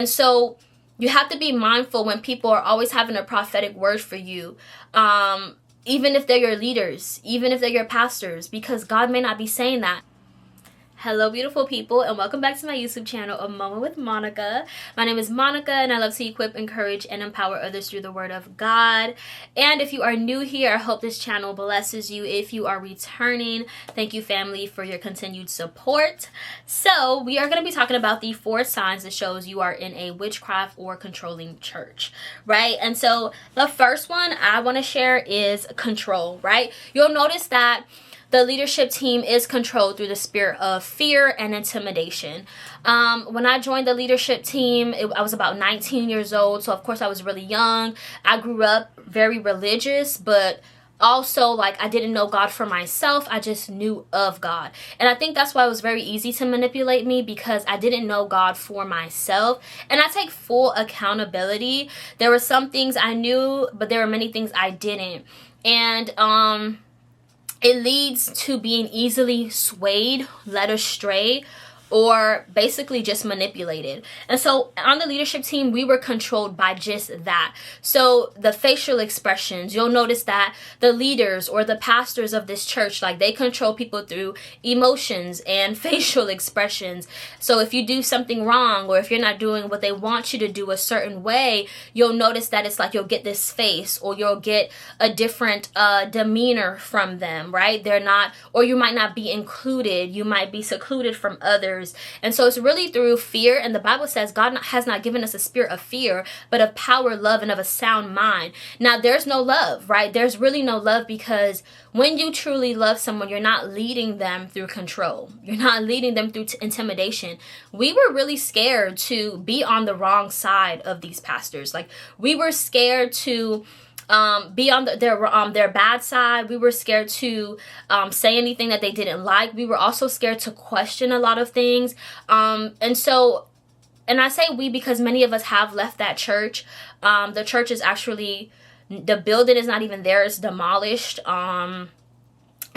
And so you have to be mindful when people are always having a prophetic word for you, even if they're your leaders, even if they're your pastors, because God may not be saying that. Hello beautiful people, and welcome back to my YouTube channel, A Moment with Monica. My name is Monica, and I love to equip, encourage, and empower others through the Word of God. And if you are new here, I hope this channel blesses you. If you are returning, thank you family for your continued support. So we are going to be talking about the 4 signs that shows you are in a witchcraft or controlling church, right? And so the first one I want to share is control, right? You'll notice that the leadership team is controlled through the spirit of fear and intimidation. When I joined the leadership team, I was about 19 years old. So, of course, I was really young. I grew up very religious, but also, like, I didn't know God for myself. I just knew of God. And I think that's why it was very easy to manipulate me, because I didn't know God for myself. And I take full accountability. There were some things I knew, but there were many things I didn't. And, it leads to being easily swayed, led astray, or basically just manipulated. And so on the leadership team, we were controlled by just that. So the facial expressions, you'll notice that the leaders or the pastors of this church, like, they control people through emotions and facial expressions. So if you do something wrong, or if you're not doing what they want you to do a certain way, you'll notice that it's like you'll get this face, or you'll get a different demeanor from them, right? They're not, or you might not be included. You might be secluded from others. And so it's really through fear. And the Bible says God has not given us a spirit of fear, but of power, love, and of a sound mind. Now, there's no love, right? There's really no love, because when you truly love someone, you're not leading them through control. You're not leading them through intimidation. We were really scared to be on the wrong side of these pastors. Like, we were scared to be on their bad side. We were scared to say anything that they didn't like. We were also scared to question a lot of things. And I say we because many of us have left that church. The church is actually, the building is not even there. It's demolished. And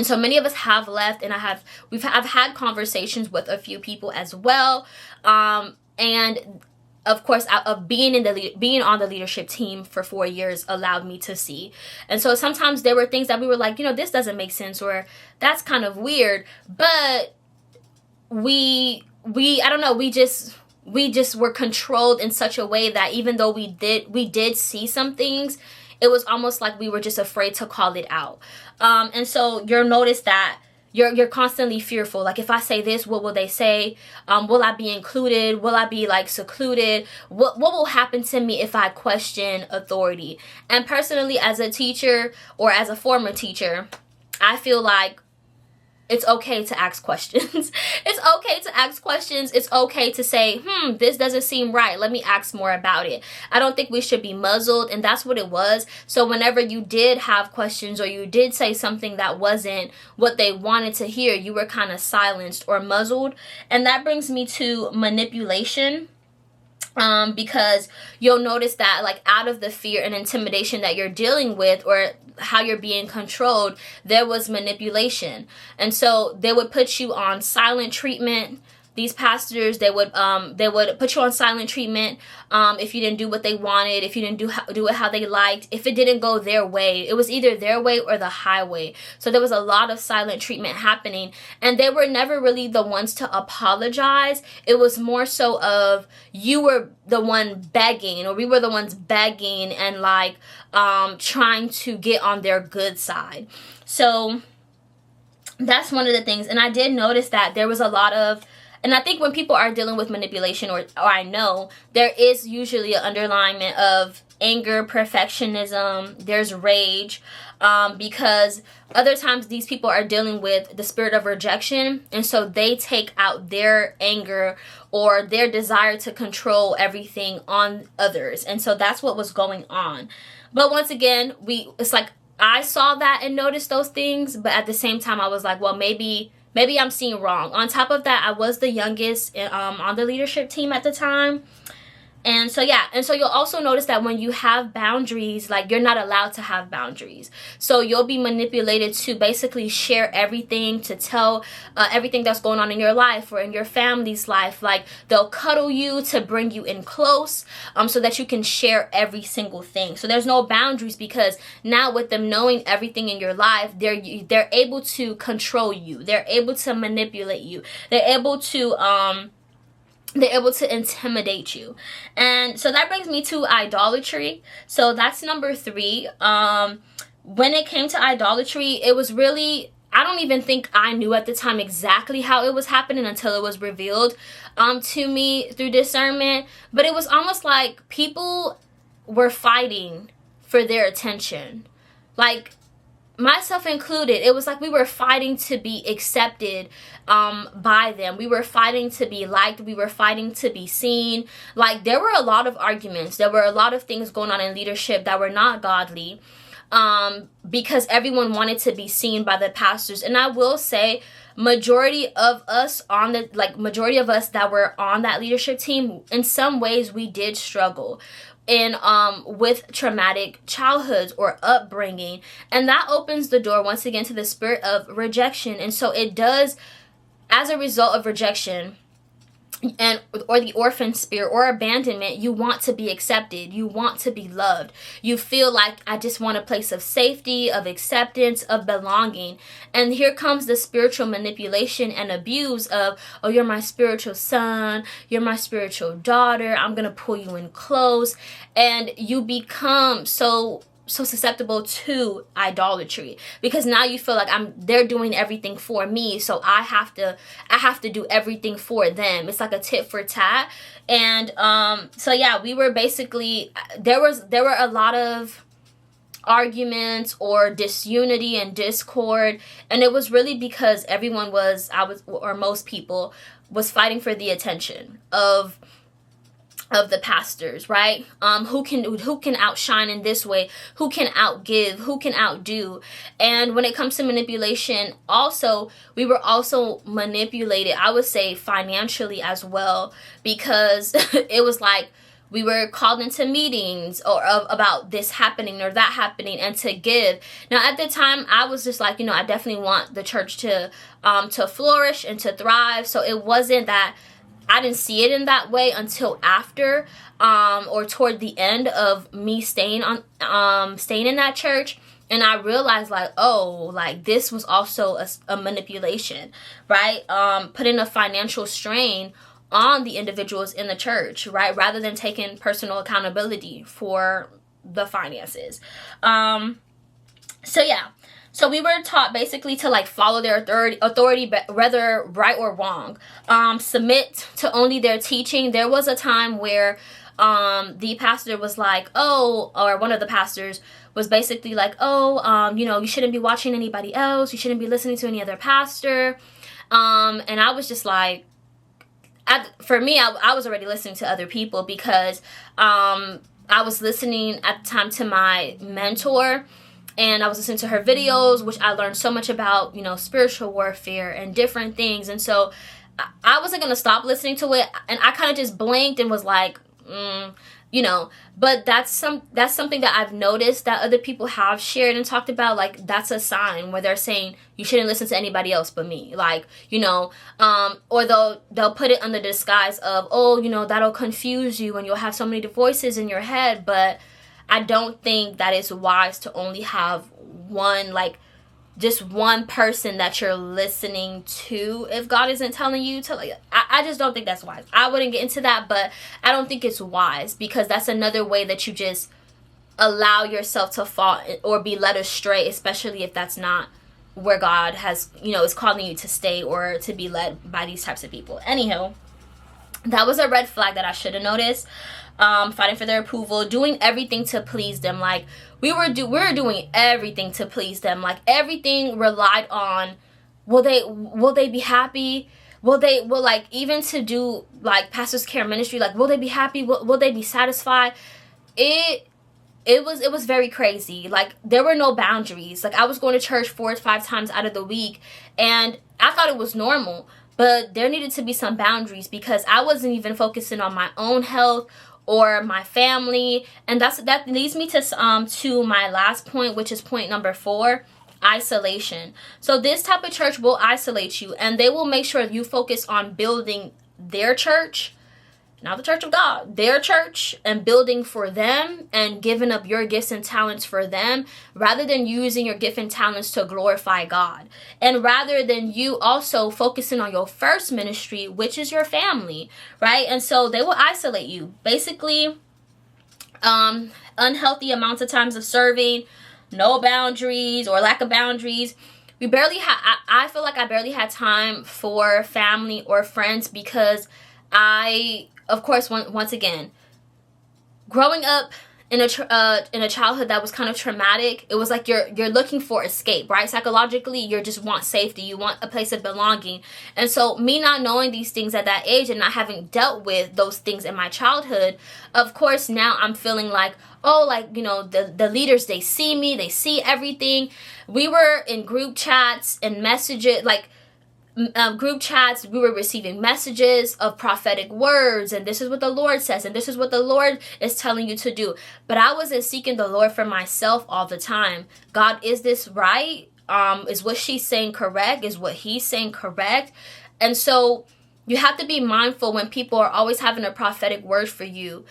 so many of us have left, and I've had conversations with a few people as well. And of course, of being on the leadership team for 4 years allowed me to see. And so sometimes there were things that we were like, this doesn't make sense, or that's kind of weird. But I don't know, we just were controlled in such a way that even though we did see some things, it was almost like we were just afraid to call it out. And so you'll notice that you're constantly fearful. Like, if I say this, what will they say? Will I be included? Will I be, like, secluded? What will happen to me if I question authority? And personally, as a teacher, or as a former teacher, I feel like it's okay to ask questions. It's okay to ask questions. It's okay to say, this doesn't seem right. Let me ask more about it. I don't think we should be muzzled, and that's what it was. So whenever you did have questions, or you did say something that wasn't what they wanted to hear, you were kind of silenced or muzzled. And that brings me to manipulation. Because you'll notice that, like, out of the fear and intimidation that you're dealing with, or how you're being controlled, there was manipulation. And so they would put you on silent treatment. These pastors, they would put you on silent treatment if you didn't do what they wanted, if you didn't do it how they liked, if it didn't go their way. It was either their way or the highway. So there was a lot of silent treatment happening, and they were never really the ones to apologize. It was more so of, you were the one begging, or we were the ones begging and, like, trying to get on their good side. So that's one of the things. And I did notice that there was a lot of, and I think when people are dealing with manipulation, or I know, there is usually an underlying of anger, perfectionism, there's rage, because other times these people are dealing with the spirit of rejection, and so they take out their anger or their desire to control everything on others. And so that's what was going on. But once again, it's like I saw that and noticed those things, but at the same time I was like, well, maybe I'm seeing wrong. On top of that, I was the youngest on the leadership team at the time. And so you'll also notice that when you have boundaries, like, you're not allowed to have boundaries. So you'll be manipulated to basically share everything, to tell everything that's going on in your life or in your family's life. Like, they'll cuddle you to bring you in close, so that you can share every single thing. So there's no boundaries, because now with them knowing everything in your life, they're able to control you. They're able to manipulate you. They're able to intimidate you. And so that brings me to idolatry. So that's number 3. When it came to idolatry, it was really, I don't even think I knew at the time exactly how it was happening until it was revealed to me through discernment. But it was almost like people were fighting for their attention. Like, myself included, it was like we were fighting to be accepted by them. We were fighting to be liked. We were fighting to be seen. Like, there were a lot of arguments. There were a lot of things going on in leadership that were not godly, because everyone wanted to be seen by the pastors. And I will say, majority of us that were on that leadership team, in some ways we did struggle with traumatic childhoods or upbringing, and that opens the door once again to the spirit of rejection. And so it does, as a result of rejection or the orphan spirit or abandonment, you want to be accepted, you want to be loved, you feel like, I just want a place of safety, of acceptance, of belonging. And here comes the spiritual manipulation and abuse of, oh, you're my spiritual son, you're my spiritual daughter, I'm gonna pull you in close, and you become so susceptible to idolatry, because now you feel like they're doing everything for me, so I have to do everything for them. It's like a tit for tat. And we were basically, there were a lot of arguments or disunity and discord, and it was really because most people was fighting for the attention of the pastors, right? Who can outshine in this way, who can outgive, who can outdo. And when it comes to manipulation, also, we were also manipulated, I would say, financially as well, because it was like we were called into meetings about this happening or that happening, and to give. Now, at the time, I was just like, I definitely want the church to flourish and to thrive. So it wasn't that I didn't see it in that way until after, or toward the end of me staying in that church. And I realized, like, oh, like, this was also a manipulation, right? Putting a financial strain on the individuals in the church, right? Rather than taking personal accountability for the finances. So we were taught basically to, like, follow their authority, whether right or wrong. Submit to only their teaching. There was a time where the pastor was like, or one of the pastors was basically like, you shouldn't be watching anybody else. You shouldn't be listening to any other pastor. And I was just like, for me, I was already listening to other people, because I was listening at the time to my mentor. And I was listening to her videos, which I learned so much about, spiritual warfare and different things. And so I wasn't going to stop listening to it. And I kind of just blinked and was like, but that's something that I've noticed that other people have shared and talked about. Like, that's a sign where they're saying you shouldn't listen to anybody else but me. Like, or they'll put it under disguise of, that'll confuse you and you'll have so many voices in your head. But I don't think that it's wise to only have just one person that you're listening to if God isn't telling you to. I just don't think that's wise. I wouldn't get into that, but I don't think it's wise, because that's another way that you just allow yourself to fall or be led astray, especially if that's not where God has, is calling you to stay or to be led by these types of people. Anyhow, that was a red flag that I should have noticed. Fighting for their approval, doing everything to please them. Like, we were doing everything to please them. Like, everything relied on, will they be happy? Will even to do, like, pastor's care ministry, like, will they be happy? Will they be satisfied? It was very crazy. Like, there were no boundaries. Like, I was going to church 4 to 5 times out of the week, and I thought it was normal. But there needed to be some boundaries, because I wasn't even focusing on my own health or my family. And that leads me to my last point, which is point number 4. Isolation. So this type of church will isolate you, and they will make sure you focus on building their church, not the church of God, their church, and building for them and giving up your gifts and talents for them, rather than using your gift and talents to glorify God, and rather than you also focusing on your first ministry, which is your family, right? And so they will isolate you. Basically, unhealthy amounts of times of serving, no boundaries or lack of boundaries. I feel like I barely had time for family or friends because of course, once again, growing up in a childhood that was kind of traumatic, it was like you're looking for escape, right? Psychologically, you just want safety, you want a place of belonging. And so me not knowing these things at that age and not having dealt with those things in my childhood, of course now I'm feeling like, oh, like, you know, the leaders, they see me, they see everything. We were in group chats and messages, group chats, we were receiving messages of prophetic words, and this is what the Lord says, and this is what the Lord is telling you to do. But I wasn't seeking the Lord for myself all the time. God, is this right? Is what she's saying correct? Is what he's saying correct? And so you have to be mindful when people are always having a prophetic word for you.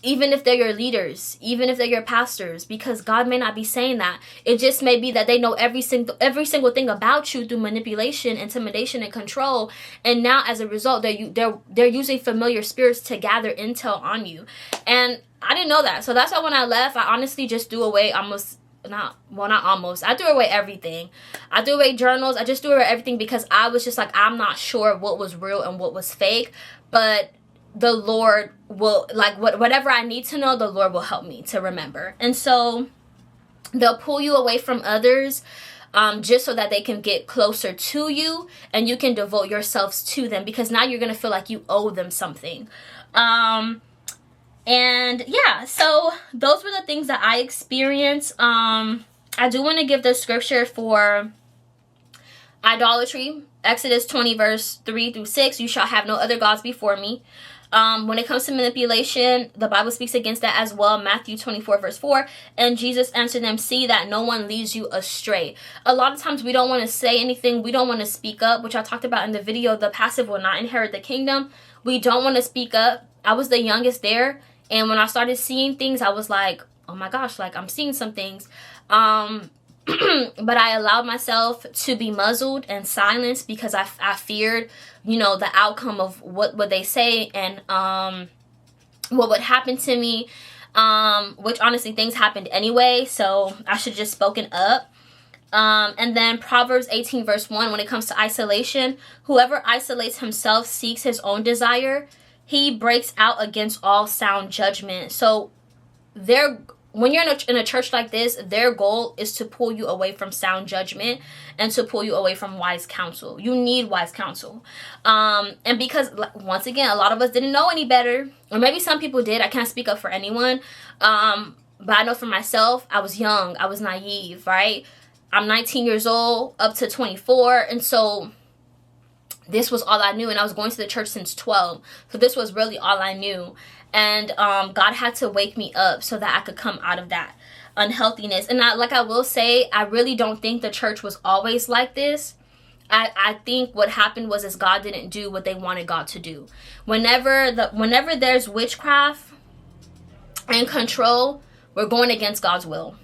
Even if they're your leaders, even if they're your pastors, because God may not be saying that. It just may be that they know every single thing about you through manipulation, intimidation, and control. And now, as a result, they're using familiar spirits to gather intel on you. And I didn't know that, so that's why when I left, I honestly just threw away I threw away everything. I threw away journals. I just threw away everything because I was just like, I'm not sure what was real and what was fake, but the Lord will, like, whatever I need to know, the Lord will help me to remember. And so they'll pull you away from others just so that they can get closer to you and you can devote yourselves to them, because now you're going to feel like you owe them something. And yeah, so those were the things that I experienced. I do want to give the scripture for idolatry. Exodus 20 verse 3 through 6. You shall have no other gods before me. When it comes to manipulation, the Bible speaks against that as well. Matthew 24 verse 4. And Jesus answered them, see that no one leads you astray. A lot of times we don't want to say anything. We don't want to speak up, which I talked about in the video, the passive will not inherit the kingdom. We don't want to speak up. I was the youngest there. And when I started seeing things, I was like, oh my gosh, like I'm seeing some things. But I allowed myself to be muzzled and silenced because I feared, you know, the outcome of what would they say and what would happen to me, which honestly things happened anyway, so I should just spoken up. And then Proverbs 18 verse 1, when it comes to isolation, whoever isolates himself seeks his own desire. He breaks out against all sound judgment. So when you're in a church like this, their goal is to pull you away from sound judgment and to pull you away from wise counsel. You need wise counsel. And because, once again, a lot of us didn't know any better. Or maybe some people did. I can't speak up for anyone. But I know for myself, I was young. I was naive, right? I'm 19 years old, up to 24. And so this was all I knew. And I was going to the church since 12. So this was really all I knew. And God had to wake me up so that I could come out of that unhealthiness. And I will say, I really don't think the church was always like this. I think what happened was God didn't do what they wanted God to do. Whenever there's witchcraft and control, we're going against God's will,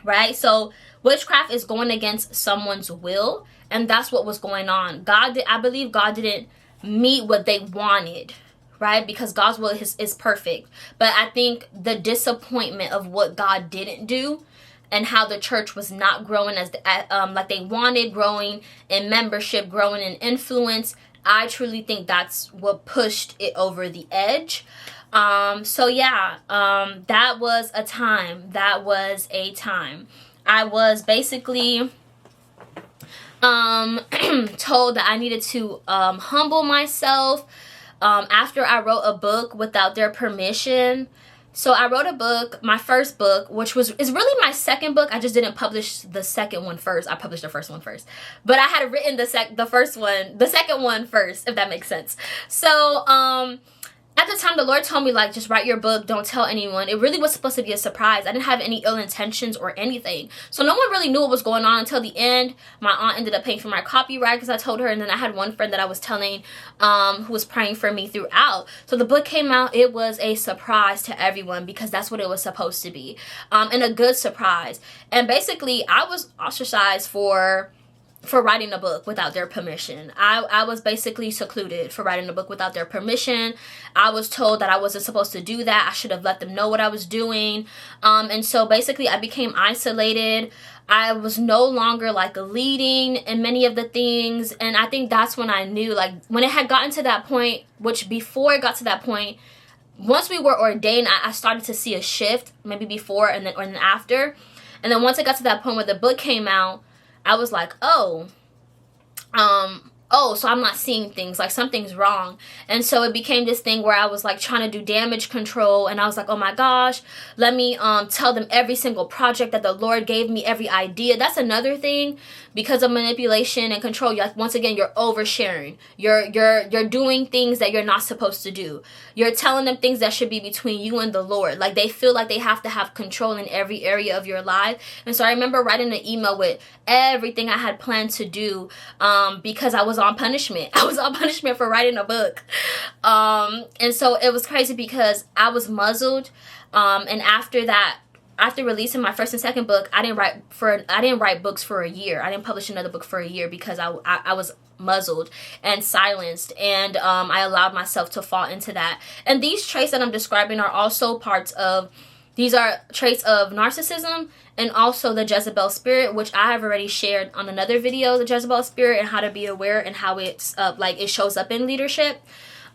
right? So witchcraft is going against someone's will, and that's what was going on. I believe God didn't meet what they wanted, right? Because God's will is perfect. But I think the disappointment of what God didn't do and how the church was not growing like they wanted, growing in membership, growing in influence, I truly think that's what pushed it over the edge. So yeah, that was a time. I was basically told that I needed to humble myself after I wrote a book without their permission. So I wrote a book, my first book, which is really my second book. I just didn't publish the second one first. I published the first one first. But I had written the second one first, if that makes sense. So at the time, the Lord told me, like, just write your book, don't tell anyone. It really was supposed to be a surprise. I didn't have any ill intentions or anything. So no one really knew what was going on until the end. My aunt ended up paying for my copyright because I told her. And then I had one friend that I was telling who was praying for me throughout. So the book came out. It was a surprise to everyone because that's what it was supposed to be. And a good surprise. And basically, I was ostracized for writing a book without their permission. I was basically secluded for writing a book without their permission. I was told that I wasn't supposed to do that. I should have let them know what I was doing. And so basically I became isolated. I was no longer like leading in many of the things. And I think that's when I knew, like, when it had gotten to that point, which before it got to that point, once we were ordained, I started to see a shift, maybe before and then after. And then once it got to that point where the book came out, I was like, so I'm not seeing things, like something's wrong. And so it became this thing where I was like trying to do damage control, and I was like, oh my gosh, let me tell them every single project that the Lord gave me, every idea. That's another thing, because of manipulation and control. Like, once again, you're oversharing. You're doing things that you're not supposed to do. You're telling them things that should be between you and the Lord. Like, they feel like they have to have control in every area of your life. And so I remember writing an email with everything I had planned to do, because I was on punishment. I was on punishment for writing a book. And so it was crazy because I was muzzled. And after that, after releasing my first and second book, I didn't write books for a year. I didn't publish another book for a year because I was muzzled and silenced, and I allowed myself to fall into that. And these traits that I'm describing are also these are traits of narcissism and also the Jezebel spirit, which I have already shared on another video, the Jezebel spirit and how to be aware and how it's it shows up in leadership.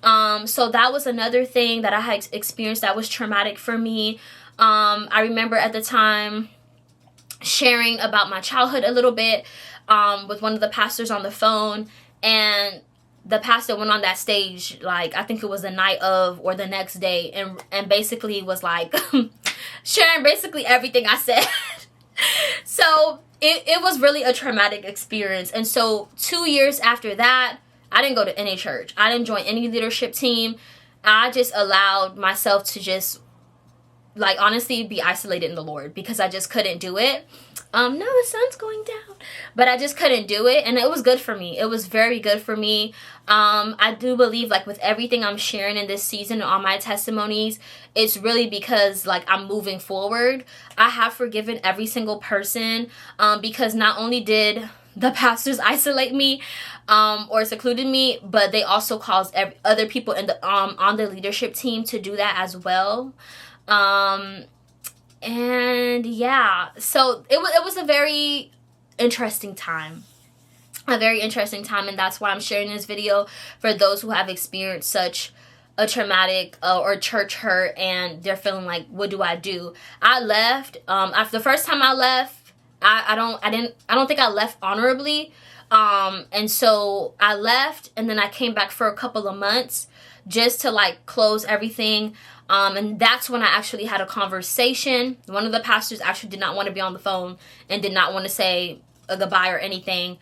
So that was another thing that I had experienced that was traumatic for me. I remember at the time sharing about my childhood a little bit with one of the pastors on the phone, and the pastor went on that stage, like, I think it was the night of or the next day, and basically was like sharing basically everything I said. So it was really a traumatic experience. And so 2 years after that, I didn't go to any church. I didn't join any leadership team. I just allowed myself to just, like, honestly be isolated in the Lord, because I just couldn't do it. No, the sun's going down. But I just couldn't do it, and it was good for me. It was very good for me. I do believe, like, with everything I'm sharing in this season and all my testimonies, it's really because, like, I'm moving forward. I have forgiven every single person, because not only did the pastors isolate me or secluded me, but they also caused other people in the on the leadership team to do that as well. And yeah, so it was a very interesting time. A very interesting time, and that's why I'm sharing this video, for those who have experienced such a traumatic or church hurt, and they're feeling like, what do I do? I left. After the first time I left, I don't think I left honorably. And so I left, and then I came back for a couple of months just to, like, close everything. And that's when I actually had a conversation. One of the pastors actually did not want to be on the phone and did not want to say a goodbye or anything.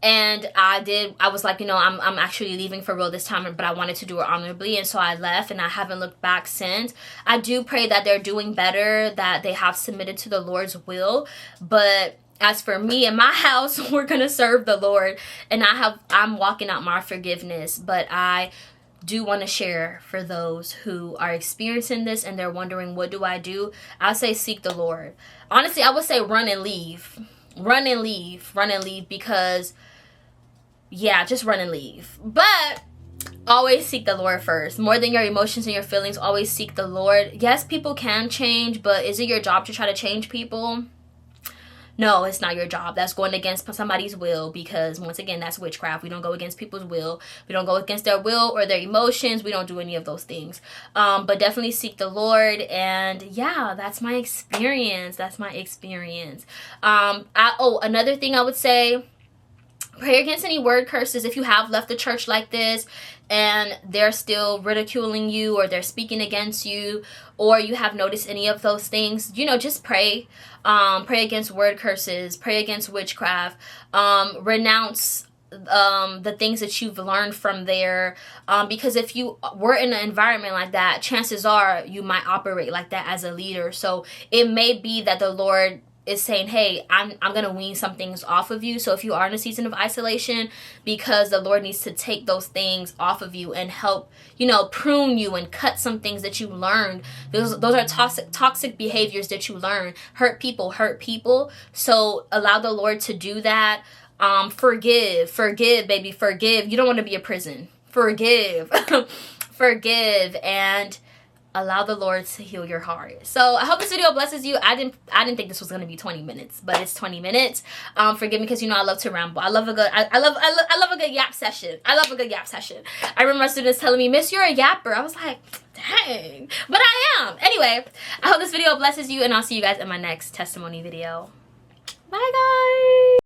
And I was like, I'm actually leaving for real this time, but I wanted to do it honorably. And so I left, and I haven't looked back since. I do pray that they're doing better, that they have submitted to the Lord's will. But as for me and my house, we're going to serve the Lord. And I'm walking out my forgiveness. But I do want to share for those who are experiencing this and they're wondering, what do I do? I say seek the Lord. Honestly, I would say run and leave. Run and leave. Run and leave, because, yeah, just run and leave. But always seek the Lord first. More than your emotions and your feelings, always seek the Lord. Yes, people can change, but is it your job to try to change people? No, it's not your job. That's going against somebody's will, because, once again, that's witchcraft. We don't go against people's will. We don't go against their will or their emotions. We don't do any of those things. But definitely seek the Lord. And yeah, that's my experience. That's my experience. Another thing I would say, pray against any word curses. If you have left the church like this and they're still ridiculing you, or they're speaking against you, or you have noticed any of those things, just pray. Pray against word curses. Pray against witchcraft. Renounce the things that you've learned from there, because if you were in an environment like that, chances are you might operate like that as a leader. So it may be that the Lord is saying, hey, I'm gonna wean some things off of you. So if you are in a season of isolation, because the Lord needs to take those things off of you and help, you know, prune you and cut some things that you learned. Those are toxic behaviors that you learn. Hurt people. So allow the Lord to do that. Forgive, baby, forgive. You don't want to be a prison. Forgive. Forgive, and allow the Lord to heal your heart. So I hope this video blesses you. I didn't think this was gonna be 20 minutes, but it's 20 minutes. Forgive me, because you know I love to ramble. I love a good I love a good yap session. I love a good yap session. I remember my students telling me, "Miss, you're a yapper." I was like, dang, but I am. Anyway, I hope this video blesses you, and I'll see you guys in my next testimony video. Bye, guys.